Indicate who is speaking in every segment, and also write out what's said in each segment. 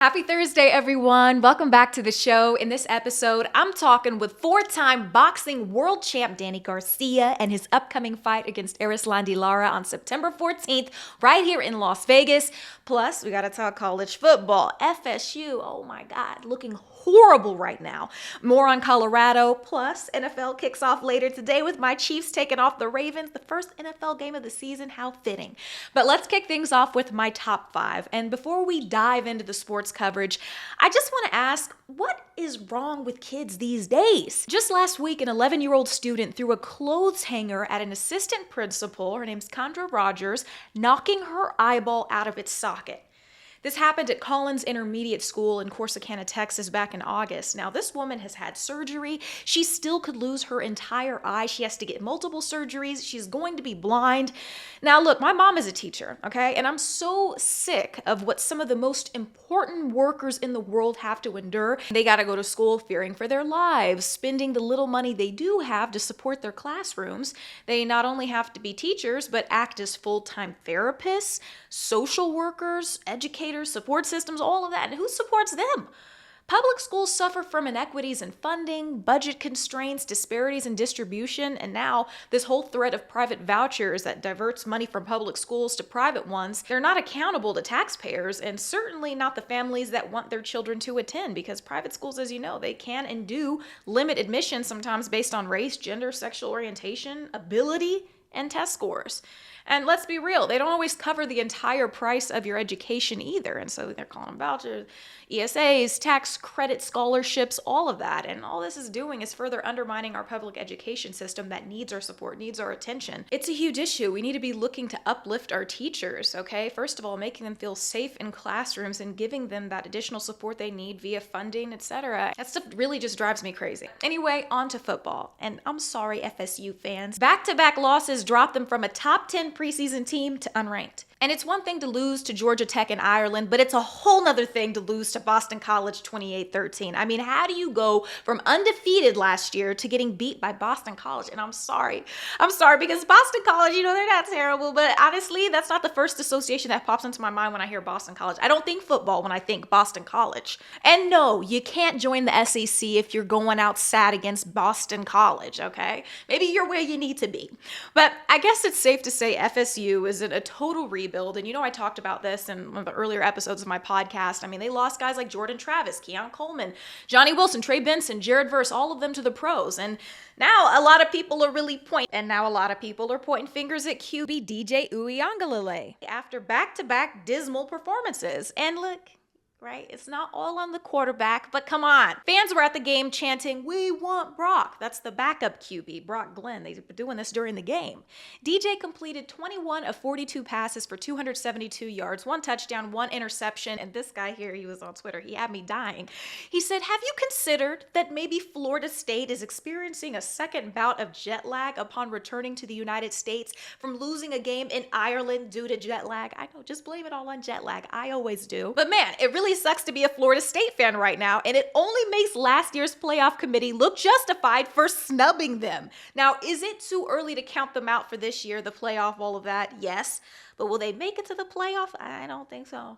Speaker 1: Happy Thursday, everyone. Welcome back to the show. In this episode, I'm talking with four-time boxing world champ Danny Garcia and his upcoming fight against Erislandy Lara on September 14th, right here in Las Vegas. Plus, we got to talk college football. FSU, oh my God, looking horrible right now. More on Colorado. Plus, NFL kicks off later today with my Chiefs taking off the Ravens. The first NFL game of the season. How fitting. But let's kick things off with my top five. And before we dive into the sports coverage, I just want to ask, what is wrong with kids these days? Just last week, an 11-year-old student threw a clothes hanger at an assistant principal, her name's Condra Rogers, knocking her eyeball out of its socket. This happened at Collins Intermediate School in Corsicana, Texas back in August. Now, this woman has had surgery. She still could lose her entire eye. She has to get multiple surgeries. She's going to be blind. Now, look, my mom is a teacher, okay? And I'm so sick of what some of the most important workers in the world have to endure. They got to go to school fearing for their lives, spending the little money they do have to support their classrooms. They not only have to be teachers, but act as full-time therapists, social workers, educators, support systems, all of that. And who supports them? Public schools suffer from inequities in funding, budget constraints, disparities in distribution, and now this whole threat of private vouchers that diverts money from public schools to private ones. They're not accountable to taxpayers, and certainly not the families that want their children to attend, because private schools, as you know, they can and do limit admission sometimes based on race, gender, sexual orientation, ability, and test scores. And let's be real, they don't always cover the entire price of your education either. And so they're calling them vouchers, ESAs, tax credit scholarships, all of that. And all this is doing is further undermining our public education system that needs our support, needs our attention. It's a huge issue. We need to be looking to uplift our teachers, okay? First of all, making them feel safe in classrooms and giving them that additional support they need via funding, etc. That stuff really just drives me crazy. Anyway, on to football. And I'm sorry, FSU fans. Back-to-back losses dropped them from a top 10 preseason team to unranked. And it's one thing to lose to Georgia Tech in Ireland, but it's a whole nother thing to lose to Boston College 28-13. I mean, how do you go from undefeated last year to getting beat by Boston College? And I'm sorry because Boston College, you know, they're not terrible, but honestly, that's not the first association that pops into my mind when I hear Boston College. I don't think football when I think Boston College. And no, you can't join the SEC if you're going out sad against Boston College, okay? Maybe you're where you need to be. But I guess it's safe to say FSU is in a total rebuild. And you know, I talked about this in one of the earlier episodes of my podcast. I mean, they lost guys like Jordan Travis, Keon Coleman, Johnny Wilson, Trey Benson, Jared Verse, all of them to the pros. And now a lot of people are pointing fingers at QB DJ Uiagalelei after back-to-back dismal performances. And look, right? It's not all on the quarterback, but come on. Fans were at the game chanting, "We want Brock." That's the backup QB, Brock Glenn. They've been doing this during the game. DJ completed 21 of 42 passes for 272 yards, 1 touchdown, 1 interception. And this guy here, he was on Twitter. He had me dying. He said, "Have you considered that maybe Florida State is experiencing a second bout of jet lag upon returning to the United States from losing a game in Ireland due to jet lag?" I know, just blame it all on jet lag. I always do. But man, it really sucks to be a Florida State fan right now, and it only makes last year's playoff committee look justified for snubbing them. Now, is it too early to count them out for this year, the playoff, all of that? Yes. But will they make it to the playoff? I don't think so.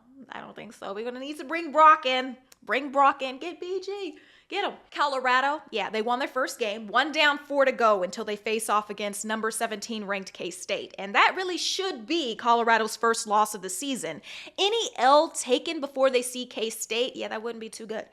Speaker 1: We're going to need to bring Brock in. Get BG. Get him. Colorado, yeah, they won their first game, 1 down, 4 to go until they face off against number 17 ranked K-State. And that really should be Colorado's first loss of the season. Any L taken before they see K-State, yeah, that wouldn't be too good.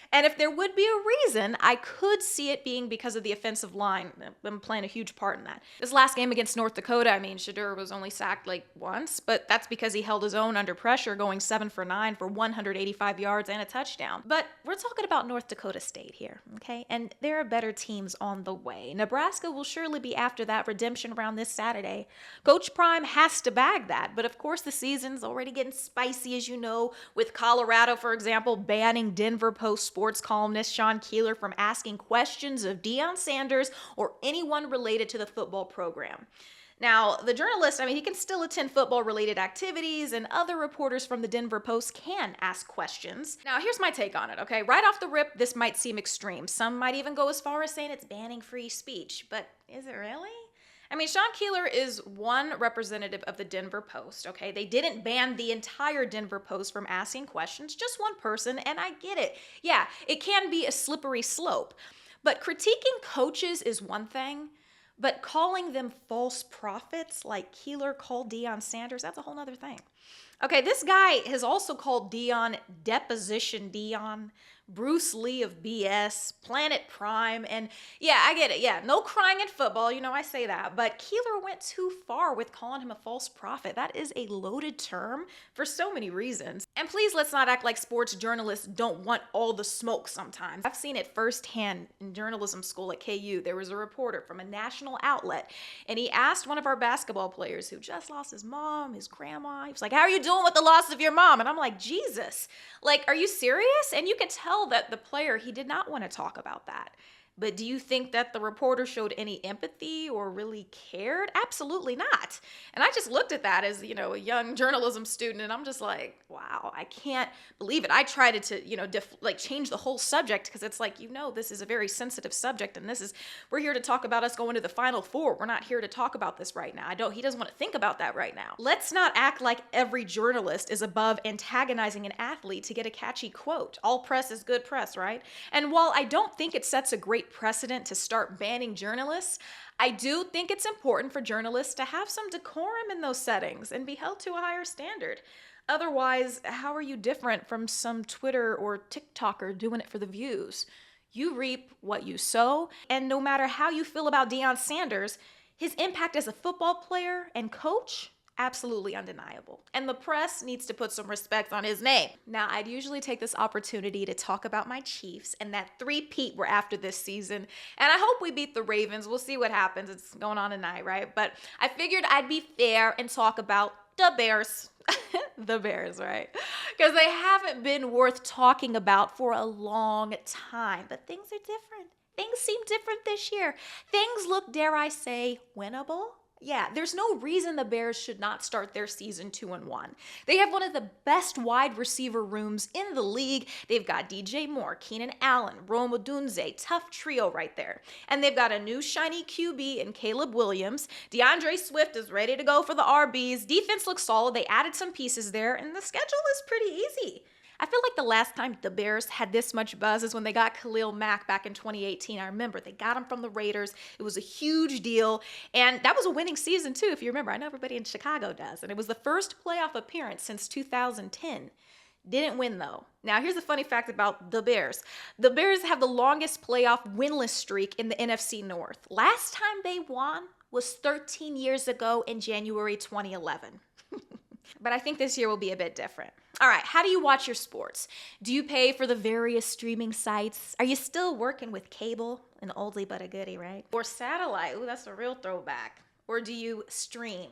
Speaker 1: And if there would be a reason, I could see it being because of the offensive line. I'm playing a huge part in that. This last game against North Dakota, I mean, Shadur was only sacked like once, but that's because he held his own under pressure, going 7 for 9 for 185 yards and a touchdown. But we're talking about North Dakota State here, okay? And there are better teams on the way. Nebraska will surely be after that redemption round this Saturday. Coach Prime has to bag that, but of course the season's already getting spicy, as you know, with Colorado, for example, banning Denver Post sports columnist Sean Keeler from asking questions of Deion Sanders or anyone related to the football program. Now, the journalist, he can still attend football-related activities, and other reporters from the Denver Post can ask questions. Now, here's my take on it, okay? Right off the rip, this might seem extreme. Some might even go as far as saying it's banning free speech, but is it really? I mean, Sean Keeler is one representative of the Denver Post, okay? They didn't ban the entire Denver Post from asking questions, just one person, and I get it. Yeah, it can be a slippery slope. But critiquing coaches is one thing, but calling them false prophets like Keeler called Deion Sanders, that's a whole other thing. Okay, this guy has also called Deion Deposition Deion, Bruce Lee of BS, Planet Prime, and yeah, I get it. Yeah, no crying in football, you know, I say that. But Keeler went too far with calling him a false prophet. That is a loaded term for so many reasons. And please let's not act like sports journalists don't want all the smoke sometimes. I've seen it firsthand in journalism school at KU. There was a reporter from a national outlet, and he asked one of our basketball players who just lost his mom, his grandma. He was like, "How are you doing with the loss of your mom?" And I'm like, Jesus, like, are you serious? And you could tell that the player, he did not want to talk about that. But do you think that the reporter showed any empathy or really cared? Absolutely not. And I just looked at that as, you know, a young journalism student, and I'm just like, wow, I can't believe it. I tried to, you know, change the whole subject because it's like, you know, this is a very sensitive subject, and we're here to talk about us going to the Final Four. We're not here to talk about this right now. He doesn't want to think about that right now. Let's not act like every journalist is above antagonizing an athlete to get a catchy quote. All press is good press, right? And while I don't think it sets a great precedent to start banning journalists, I do think it's important for journalists to have some decorum in those settings and be held to a higher standard. Otherwise, how are you different from some Twitter or TikToker doing it for the views? You reap what you sow, and no matter how you feel about Deion Sanders, his impact as a football player and coach, absolutely undeniable. And the press needs to put some respect on his name. Now, I'd usually take this opportunity to talk about my Chiefs and that three-peat we're after this season. And I hope we beat the Ravens. We'll see what happens. It's going on tonight, right? But I figured I'd be fair and talk about the Bears. The Bears, right? Because they haven't been worth talking about for a long time. But things are different. Things seem different this year. Things look, dare I say, winnable. Yeah, there's no reason the Bears should not start their season 2-1. They have one of the best wide receiver rooms in the league. They've got DJ Moore, Keenan Allen, Rome Odunze, tough trio right there. And they've got a new shiny QB in Caleb Williams. DeAndre Swift is ready to go for the RBs. Defense looks solid. They added some pieces there, and the schedule is pretty easy. I feel like the last time the Bears had this much buzz is when they got Khalil Mack back in 2018. I remember they got him from the Raiders. It was a huge deal. And that was a winning season, too, if you remember. I know everybody in Chicago does. And it was the first playoff appearance since 2010. Didn't win, though. Now, here's a funny fact about the Bears. The Bears have the longest playoff winless streak in the NFC North. Last time they won was 13 years ago in January 2011. But I think this year will be a bit different. All right, how do you watch your sports? Do you pay for the various streaming sites? Are you still working with cable? An oldie but a goodie, right? Or satellite? Ooh, that's a real throwback. Or do you stream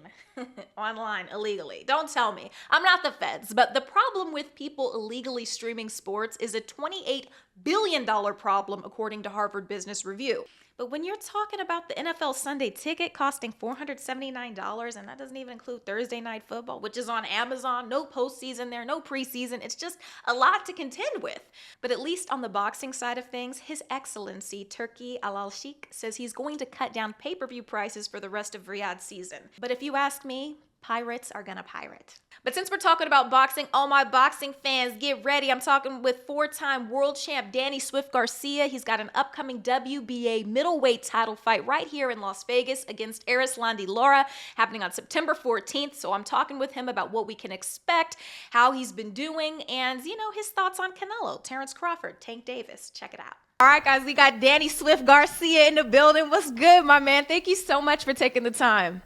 Speaker 1: online illegally? Don't tell me. I'm not the feds, but the problem with people illegally streaming sports is a $28 billion problem, according to Harvard Business Review. But when you're talking about the NFL Sunday ticket costing $479, and that doesn't even include Thursday Night Football, which is on Amazon, no postseason there, no preseason, it's just a lot to contend with. But at least on the boxing side of things, His Excellency Turki Al-Sheikh says he's going to cut down pay-per-view prices for the rest of Riyadh's season. But if you ask me, pirates are gonna pirate. But since we're talking about boxing, all my boxing fans, get ready. I'm talking with four-time world champ Danny Swift Garcia. He's got an upcoming WBA middleweight title fight right here in Las Vegas against Erislandy Lara, happening on September 14th. So I'm talking with him about what we can expect, how he's been doing, and, you know, his thoughts on Canelo, Terence Crawford, Tank Davis. Check it out. All right, guys, we got Danny Swift Garcia in the building. What's good, my man? Thank you so much for taking the time.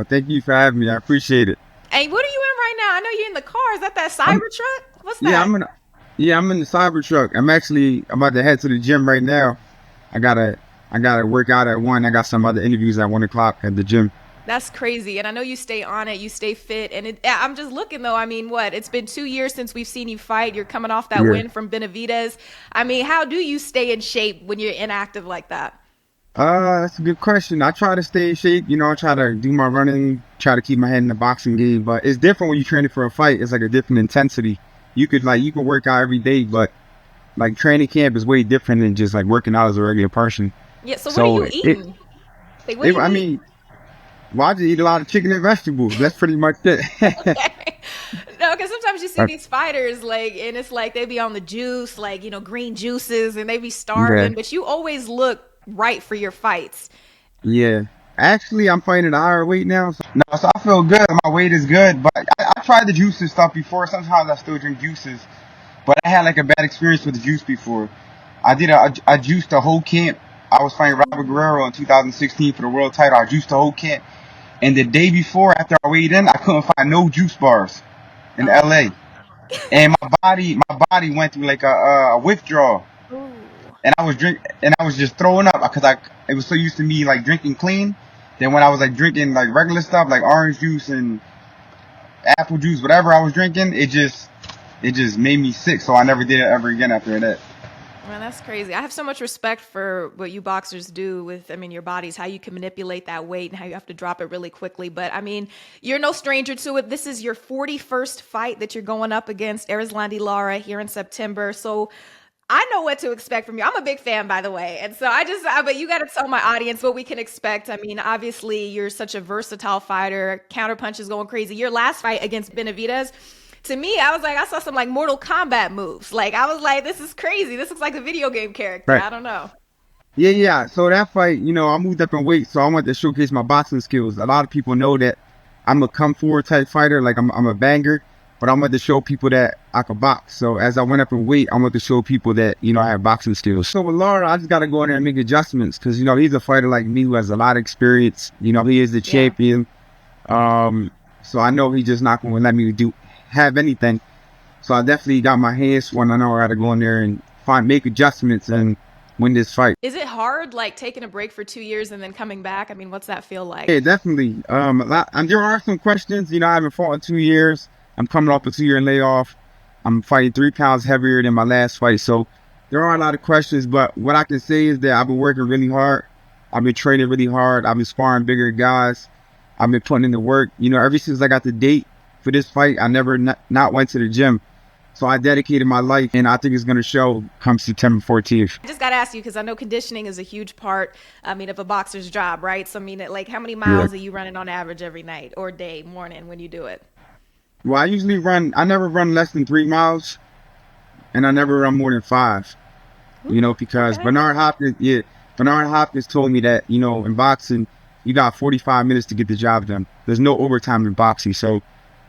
Speaker 2: Thank you for having me. I appreciate it.
Speaker 1: Hey, what are you in right now? I know you're in the car. Is that Cybertruck? What's that?
Speaker 2: I'm in the Cybertruck. I'm about to head to the gym right now. I gotta work out at 1. I got some other interviews at 1 o'clock at the gym.
Speaker 1: That's crazy. And I know you stay on it. You stay fit. And I'm just looking, though. I mean, it's been 2 years since we've seen you fight. You're coming off that win from Benavidez. I mean, how do you stay in shape when you're inactive like that?
Speaker 2: That's a good question. I try to stay in shape. You know, I try to do my running, try to keep my head in the boxing game. But it's different when you're training for a fight. It's like a different intensity. You could work out every day, but like training camp is way different than just like working out as a regular person.
Speaker 1: Yeah. So what are you eating?
Speaker 2: Well, I just eat a lot of chicken and vegetables. That's pretty much it.
Speaker 1: Okay. No, because sometimes you see
Speaker 2: Uh,
Speaker 1: these fighters like, and it's like they be on the juice, like green juices, and they be
Speaker 2: yeah,
Speaker 1: starving. But you always look right for your fights.
Speaker 2: yeah. Actually, I'm fighting at a higher weight now. No, so I feel good. My weight is good, but I tried the juices stuff before. Sometimes I still drink juices, but I had like a bad experience with the juice before. I juiced the whole camp. I was fighting Robert Guerrero in 2016 for the world title. I juiced the whole camp, and the day before, after I weighed in, I couldn't find no juice bars in
Speaker 1: Oh.
Speaker 2: LA, and my body went through like a withdrawal,
Speaker 1: Ooh.
Speaker 2: and I was just throwing up because I it was so used to me like drinking clean. Then when I was like drinking like regular stuff like orange juice and apple juice, whatever I was drinking, it just made me sick. So I never did it ever again after that.
Speaker 1: Man, that's crazy. I have so much respect for what you boxers do with, your bodies, how you can manipulate that weight and how you have to drop it really quickly. But you're no stranger to it. This is your 41st fight that you're going up against Erislandy Lara here in September. So I know what to expect from you. I'm a big fan, by the way. And so but you got to tell my audience what we can expect. Obviously, you're such a versatile fighter, counter punches going crazy. Your last fight against Benavidez, to me, I was like, I saw some like Mortal Kombat moves. Like, I was like, this is crazy. This looks like a video game character.
Speaker 2: Right.
Speaker 1: I don't know.
Speaker 2: Yeah, yeah. So that fight, I moved up in weight, so I wanted to showcase my boxing skills. A lot of people know that I'm a come forward type fighter, like I'm a banger, but I wanted to show people that I could box. So as I went up in weight, I wanted to show people that I have boxing skills. So with Lara, I just got to go in there and make adjustments because he's a fighter like me who has a lot of experience. He is the
Speaker 1: Yeah.
Speaker 2: champion. So I know he's just not going to let me have anything. So I definitely got my hands when I know I got to go in there and make adjustments and win this fight.
Speaker 1: Is it hard, like taking a break for 2 years and then coming back? What's that feel like?
Speaker 2: Yeah, definitely. There are some questions. I haven't fought in 2 years. I'm coming off a 2 year layoff. I'm fighting 3 pounds heavier than my last fight. So there are a lot of questions, but what I can say is that I've been working really hard. I've been training really hard. I've been sparring bigger guys. I've been putting in the work. Ever since I got the date for this fight, I never not went to the gym. So I dedicated my life, and I think it's going to show come September 14th.
Speaker 1: I just got to ask you because I know conditioning is a huge part, of a boxer's job, right? So, like how many
Speaker 2: Yeah.
Speaker 1: miles are you running on average every night or day, morning when you do it?
Speaker 2: Well, I never run less than 3 miles, and I never run more than 5. Because
Speaker 1: Okay.
Speaker 2: Bernard Hopkins told me that, in boxing, you got 45 minutes to get the job done. There's no overtime in boxing. So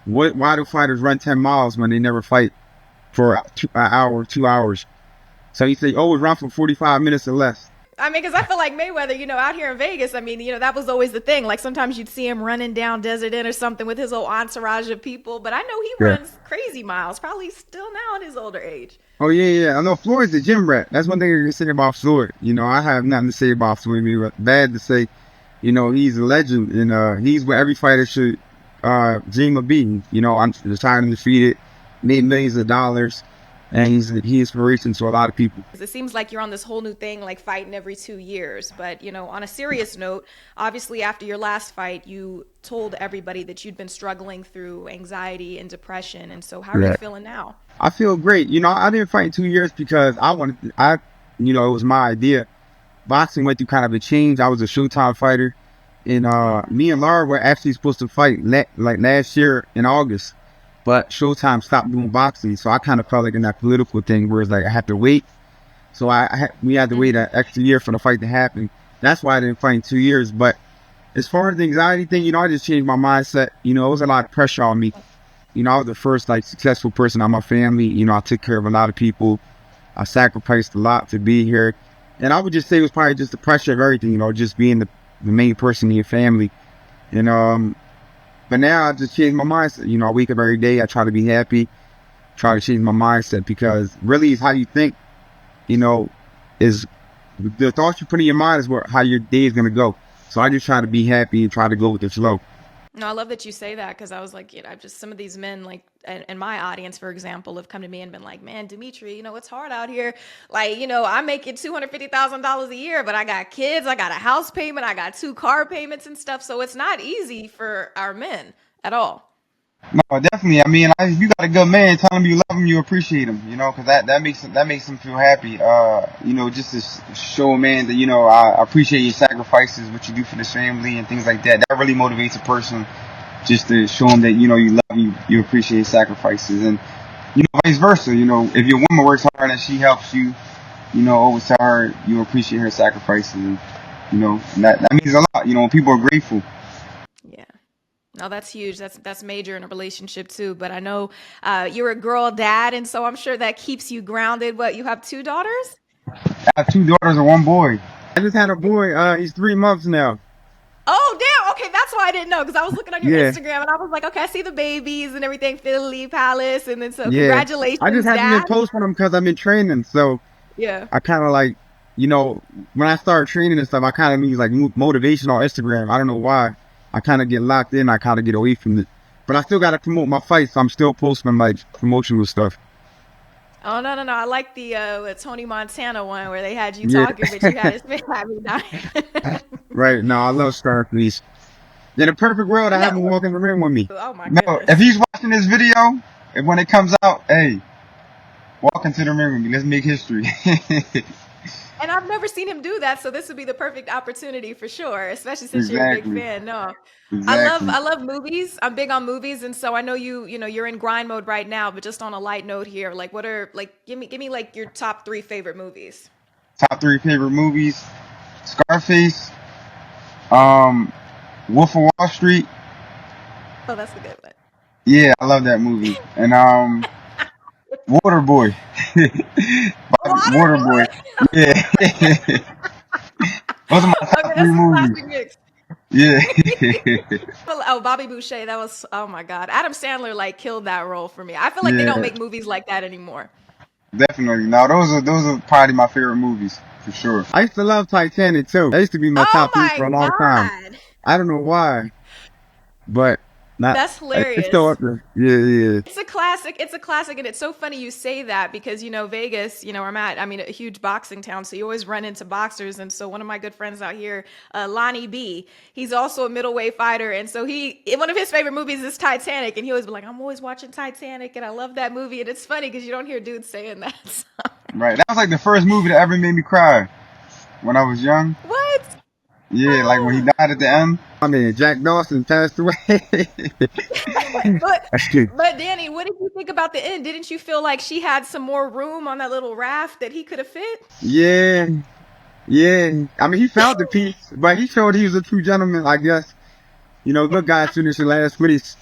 Speaker 2: why do fighters run 10 miles when they never fight for an hour, 2 hours? So he said, always run for 45 minutes or less.
Speaker 1: Because I feel like Mayweather, out here in Vegas, that was always the thing. Like sometimes you'd see him running down Desert Inn or something with his whole entourage of people. But I know he
Speaker 2: Yeah.
Speaker 1: runs crazy miles, probably still now in his older age.
Speaker 2: Oh, yeah, yeah. I know Floyd's a gym rat. That's one thing I can say about Floyd. I have nothing to say about Floyd. Bad to say, he's a legend, and he's what every fighter should dream of being. I'm retired undefeated, made millions of dollars, and he's inspiration to a lot of people.
Speaker 1: It seems like you're on this whole new thing, like fighting every 2 years. But, on a serious note, obviously after your last fight, you told everybody that you'd been struggling through anxiety and depression. And so how are you
Speaker 2: Right.
Speaker 1: feeling now?
Speaker 2: I feel great. I didn't fight in 2 years because it was my idea. Boxing went through kind of a change. I was a Showtime fighter, and me and Lara were actually supposed to fight like last year in August, but Showtime stopped doing boxing. So I kind of felt like in that political thing where it's like I had to wait. So we had to wait an extra year for the fight to happen. That's why I didn't fight in 2 years. But as far as the anxiety thing, I just changed my mindset. It was a lot of pressure on me. I was the first like successful person in my family. I took care of a lot of people. I sacrificed a lot to be here. And I would just say it was probably just the pressure of everything, just being the main person in your family. And but now I just changed my mindset. I wake up every day, I try to be happy, try to change my mindset because really it's how you think, is the thoughts you put in your mind is how your day is gonna go. So I just try to be happy and try to go with the flow.
Speaker 1: No, I love that you say that because I was like, just some of these men, like, in my audience, for example, have come to me and been like, man, Demetria, it's hard out here. Like, I'm making $250,000 a year, but I got kids, I got a house payment, I got 2 car payments and stuff. So it's not easy for our men at all.
Speaker 2: No, definitely. I mean, if you got a good man, tell him you love him, you appreciate him, because that makes him feel happy. Just to show a man that, I appreciate your sacrifices, what you do for this family and things like that. That really motivates a person, just to show him that, you love him, you appreciate his sacrifices. And, vice versa. If your woman works hard and she helps you, always tell her you appreciate her sacrifices. And, and that means a lot, when people are grateful.
Speaker 1: Yeah. No, that's huge. That's major in a relationship too. But I know you're a girl dad, and so I'm sure that keeps you grounded. What, you have 2 daughters?
Speaker 2: I have 2 daughters and 1 boy. I just had a boy. He's 3 months now.
Speaker 1: Oh, damn. Okay, that's why I didn't know, because I was looking on your
Speaker 2: Yeah.
Speaker 1: Instagram and I was like, okay, I see the babies and everything, Philly Palace, and then so
Speaker 2: Yeah.
Speaker 1: congratulations,
Speaker 2: I just haven't
Speaker 1: Dad.
Speaker 2: been posting them because I've been training. So
Speaker 1: Yeah.
Speaker 2: I kind of like, when I start training and stuff, I kind of need like motivation on Instagram. I don't know why. I kind of get locked in. I kind of get away from it. But I still got to promote my fights. So I'm still posting like promotional stuff.
Speaker 1: Oh, no. I like the Tony Montana one where they had you
Speaker 2: Yeah.
Speaker 1: talking, but you had his having dying.
Speaker 2: Right. No, I love Scarface. In a perfect world, I have him walk in the ring with me.
Speaker 1: Oh, my
Speaker 2: No,
Speaker 1: goodness.
Speaker 2: if he's watching this video, and when it comes out, hey, walk into the ring with me. Let's make history.
Speaker 1: And I've never seen him do that, so this would be the perfect opportunity for sure, especially since you're a big
Speaker 2: Exactly.
Speaker 1: fan. No.
Speaker 2: Exactly.
Speaker 1: I love movies. I'm big on movies, and so I know you're in grind mode right now, but just on a light note here, like what are like give me like your top 3 favorite movies.
Speaker 2: Top 3 favorite movies: Scarface, Wolf of Wall Street.
Speaker 1: Oh, that's a good one.
Speaker 2: Yeah, I love that movie. And Waterboy. Waterboy. Yeah. Those are my top
Speaker 1: Okay,
Speaker 2: 3
Speaker 1: that's a
Speaker 2: movies.
Speaker 1: classic mix.
Speaker 2: Yeah.
Speaker 1: Oh, Bobby Boucher, that was, oh my God. Adam Sandler like killed that role for me. I feel like they don't
Speaker 2: Yeah.
Speaker 1: make movies like that anymore.
Speaker 2: Definitely. No, those are probably my favorite movies for sure. I used to love Titanic too. That used to be my
Speaker 1: Oh
Speaker 2: top 3
Speaker 1: my
Speaker 2: for a long time.
Speaker 1: God.
Speaker 2: I don't know why, but
Speaker 1: That's hilarious.
Speaker 2: it's still up there. Yeah.
Speaker 1: It's a classic. It's a classic, and it's so funny you say that because Vegas, where I'm at. I mean, a huge boxing town, so you always run into boxers. And so one of my good friends out here, Lonnie B, he's also a middleweight fighter, and so one of his favorite movies is Titanic, and he always be like, "I'm always watching Titanic, and I love that movie." And it's funny because you don't hear dudes saying that. So.
Speaker 2: Right. That was like the first movie that ever made me cry when I was young.
Speaker 1: What?
Speaker 2: Yeah, like when he died at the end. I mean, Jack Dawson passed away.
Speaker 1: But Danny, what did you think about the end? Didn't you feel like she had some more room on that little raft that he could have fit?
Speaker 2: Yeah. I mean, he found the peace, but he showed he was a true gentleman, I guess. Good guy finished the last place.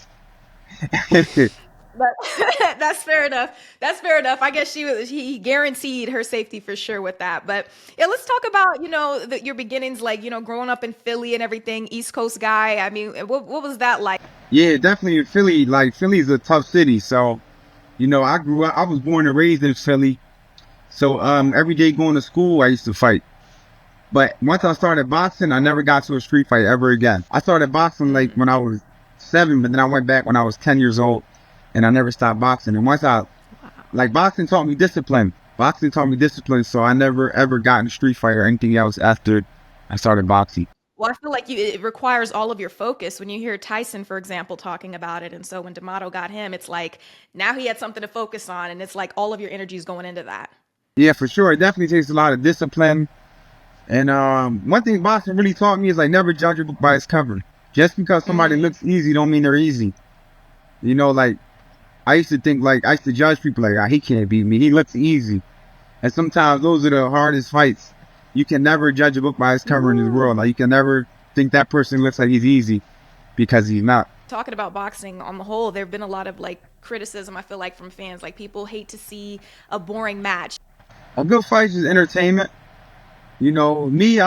Speaker 1: But that's fair enough. I guess he guaranteed her safety for sure with that. But yeah, let's talk about, your beginnings, like, growing up in Philly and everything, East Coast guy. I mean, what was that like?
Speaker 2: Yeah, definitely in Philly. Like, Philly's a tough city. So, I was born and raised in Philly. So, every day going to school, I used to fight. But once I started boxing, I never got to a street fight ever again. I started boxing like when I was 7, but then I went back when I was 10 years old. And I never stopped boxing. And once boxing taught me discipline. So I never ever got in a street fight or anything else after I started boxing.
Speaker 1: Well, I feel like it requires all of your focus when you hear Tyson, for example, talking about it. And so when D'Amato got him, it's like now he had something to focus on. And it's like all of your energy is going into that.
Speaker 2: Yeah, for sure. It definitely takes a lot of discipline. And one thing boxing really taught me is like never judge a book by its cover. Just because somebody looks easy don't mean they're easy. Like I used to judge people like, he can't beat me. He looks easy. And sometimes those are the hardest fights. You can never judge a book by its cover in this world. Like you can never think that person looks like he's easy because he's not.
Speaker 1: Talking about boxing on the whole, there have been a lot of like criticism, I feel like, from fans. Like people hate to see a boring match.
Speaker 2: A good fight is entertainment. To me,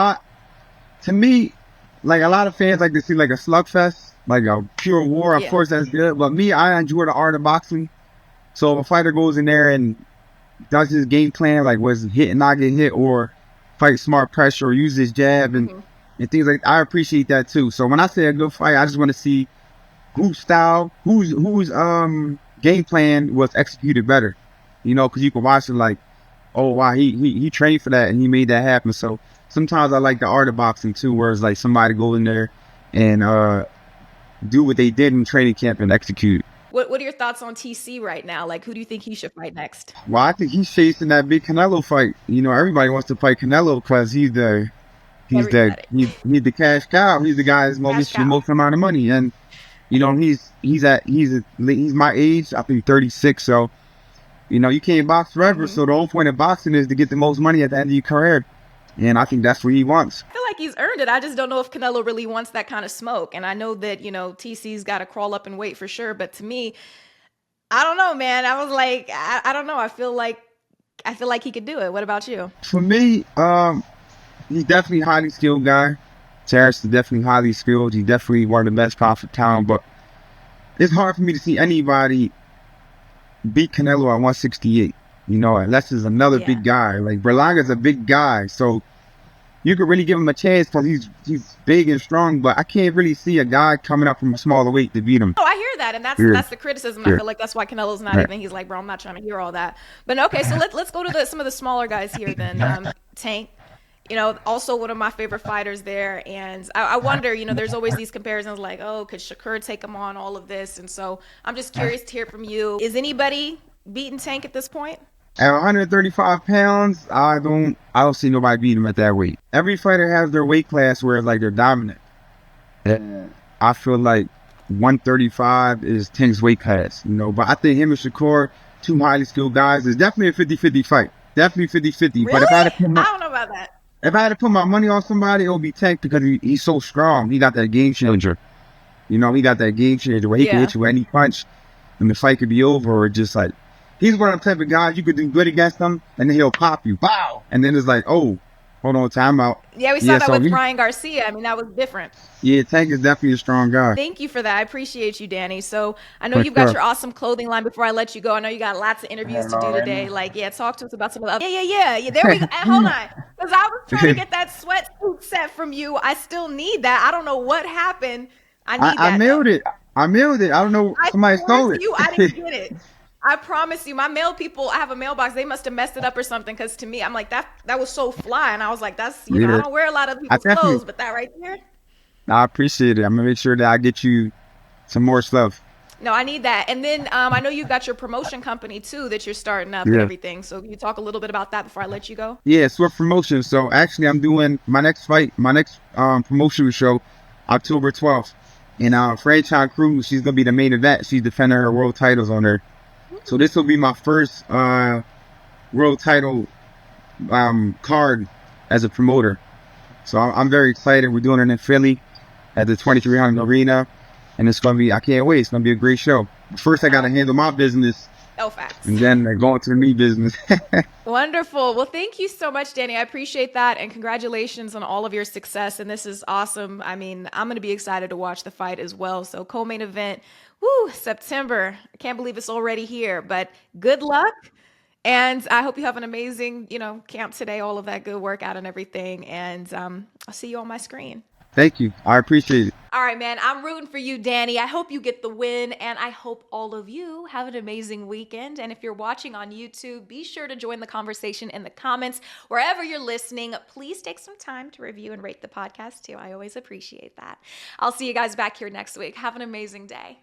Speaker 2: like a lot of fans like to see like a slugfest. Like a pure war, of course that's good. But me, I enjoy the art of boxing. So if a fighter goes in there and does his game plan, like was hit and not get hit, or fight smart pressure, or use his jab and things like that, I appreciate that too. So when I say a good fight, I just want to see whose style, whose game plan was executed better. Because you can watch it like, oh wow, he trained for that and he made that happen. So sometimes I like the art of boxing too, where it's like somebody go in there and do what they did in training camp and execute.
Speaker 1: What are your thoughts on TC right now? Like, who do you think he should fight next?
Speaker 2: Well, I think he's chasing that big Canelo fight. You know, everybody wants to fight Canelo because
Speaker 1: Everybody.
Speaker 2: he's the cash cow. He's the guy that's
Speaker 1: Cash
Speaker 2: the
Speaker 1: cow.
Speaker 2: most amount of money, and you know he's my age. I think 36. So you know you can't box forever. So the whole point of boxing is to get the most money at the end of your career, and I think that's what he wants.
Speaker 1: I feel like he's earned it. I just don't know if Canelo really wants that kind of smoke. And I know that, you know, TC's got to crawl up and wait for sure. But to me, I don't know, man. I was like, I don't know. I feel like he could do it. What about you?
Speaker 2: For me, he's definitely a highly skilled guy. Terence is definitely highly skilled. He's definitely one of the best pounds of town. But it's hard for me to see anybody beat Canelo at 168. You know, unless there's another big guy. Like Berlanga's a big guy, so you could really give him a chance because he's big and strong. But I can't really see a guy coming up from a smaller weight to beat him.
Speaker 1: Oh, I hear that, and that's the criticism. I feel like that's why Canelo's not even. He's like, bro, I'm not trying to hear all that. But okay, so let's go to some of the smaller guys here then. Tank. You know, also one of my favorite fighters there. And I wonder, you know, there's always these comparisons like, oh, could Shakur take him on, all of this? And so I'm just curious to hear from you. Is anybody beating Tank at this point?
Speaker 2: At 135 pounds, I don't see nobody beat him at that weight. Every fighter has their weight class where like they're dominant. And I feel like 135 is Tank's weight class, you know. But I think him and Shakur, two highly skilled guys, is definitely a 50-50 fight. Definitely 50-50.
Speaker 1: Really?
Speaker 2: But
Speaker 1: I don't know about that.
Speaker 2: If I had to put my money on somebody, it would be Tank because he's so strong. He got that game changer. You know, he got that game changer where he can hit you with any punch and the fight could be over. Or just like, he's one of the type of guys you could do good against him and then he'll pop you. Wow. And then it's like, oh, hold on, time out.
Speaker 1: Yeah, we saw that with Ryan Garcia. I mean, that was different.
Speaker 2: Yeah, Tank is definitely a strong guy.
Speaker 1: Thank you for that. I appreciate you, Danny. So I know you've got your awesome clothing line. Before I let you go, I know you got lots of interviews to do today. Like, talk to us about some of the other. Yeah. There we go. Hold on. Because I was trying to get that sweatsuit set from you. I still need that. I don't know what happened. I need that.
Speaker 2: I mailed it. I don't know. Somebody stole it.
Speaker 1: I didn't get it. I promise you, my mail people, I have a mailbox. They must have messed it up or something. Because to me, I'm like, that was so fly. And I was like, that's, you know, I don't wear a lot of people's clothes, but that right there.
Speaker 2: I appreciate it. I'm going to make sure that I get you some more stuff.
Speaker 1: No, I need that. And then I know you got your promotion company too that you're starting up and everything. So can you talk a little bit about that before I let you go?
Speaker 2: Yeah, Swift Promotion. So actually I'm doing my next promotional show October 12th. And Franchise Cruz, she's going to be the main event. She's defending her world titles on her. So this will be my first world title card as a promoter. So I'm very excited. We're doing it in Philly at the 2300 Arena. And it's going to be, I can't wait. It's going to be a great show. First, I got to handle my business.
Speaker 1: Oh, facts.
Speaker 2: And then go into the me business.
Speaker 1: Wonderful. Well, thank you so much, Danny. I appreciate that. And congratulations on all of your success. And this is awesome. I mean, I'm going to be excited to watch the fight as well. So co-main event, September. I can't believe it's already here. But good luck. And I hope you have an amazing, camp today, all of that good workout and everything. And I'll see you on my screen.
Speaker 2: Thank you. I appreciate it.
Speaker 1: All right, man. I'm rooting for you, Danny. I hope you get the win, and I hope all of you have an amazing weekend. And if you're watching on YouTube, be sure to join the conversation in the comments. Wherever you're listening, please take some time to review and rate the podcast, too. I always appreciate that. I'll see you guys back here next week. Have an amazing day.